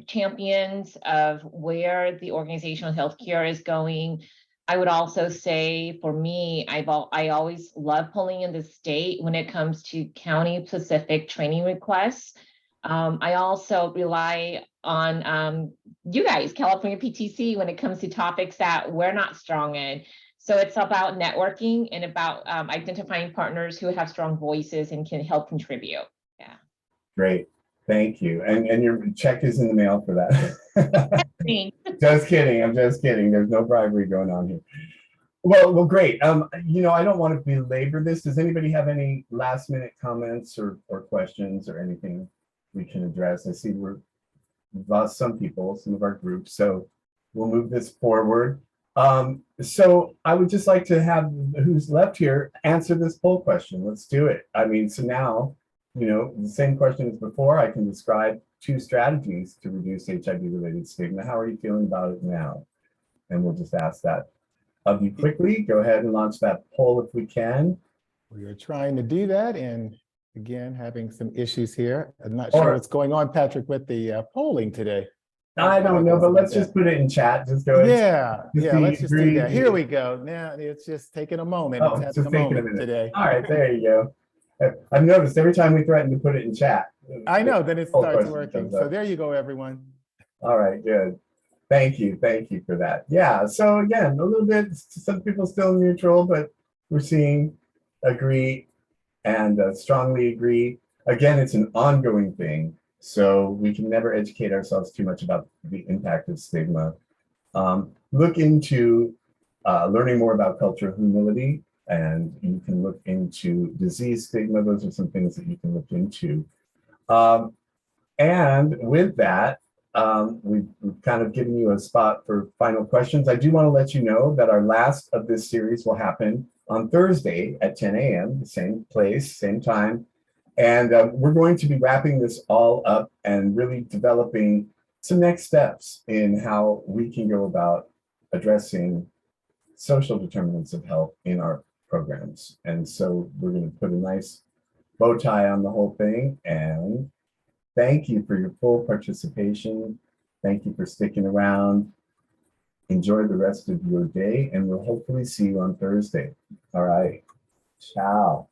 champions of where the organizational healthcare is going. I would also say for me, I always love pulling in the state when it comes to county specific training requests. I also rely on you guys, California PTC, when it comes to topics that we're not strong in. So it's about networking and about identifying partners who have strong voices and can help contribute. Yeah. Great. Thank you. And your check is in the mail for that. Just kidding. I'm just kidding. There's no bribery going on here. Well, great. You know, I don't want to belabor this. Does anybody have any last minute comments or questions or anything we can address? I see we've lost some people, some of our groups, so we'll move this forward. So I would just like to have who's left here answer this poll question. Let's do it. I mean, so now, you know, the same question as before, I can describe 2 strategies to reduce HIV-related stigma. How are you feeling about it now? And we'll just ask that of you quickly. Go ahead and launch that poll if we can. We are trying to do that, and again, having some issues here. I'm not sure what's going on, Patrick, with the polling today. I don't know, but let's just put it in chat. Just go ahead. Yeah, let's just do that. Here we go. Now it's just taking a moment. Oh, it's having a moment today. All right, there you go. I've noticed every time we threaten to put it in chat. I know, then it starts working. So there you go, everyone. All right, good. Thank you for that. Yeah, so again, a little bit, some people still neutral, but we're seeing agree and strongly agree. Again, it's an ongoing thing, so we can never educate ourselves too much about the impact of stigma. Look into learning more about cultural humility, and you can look into disease stigma. Those are some things that you can look into. And with that, we've kind of given you a spot for final questions. I do want to let you know that our last of this series will happen on Thursday at 10 a.m., the same place, same time. And we're going to be wrapping this all up and really developing some next steps in how we can go about addressing social determinants of health in our programs. And so we're going to put a nice bow tie on the whole thing. And thank you for your full participation. Thank you for sticking around. Enjoy the rest of your day, and we'll hopefully see you on Thursday. All right. Ciao.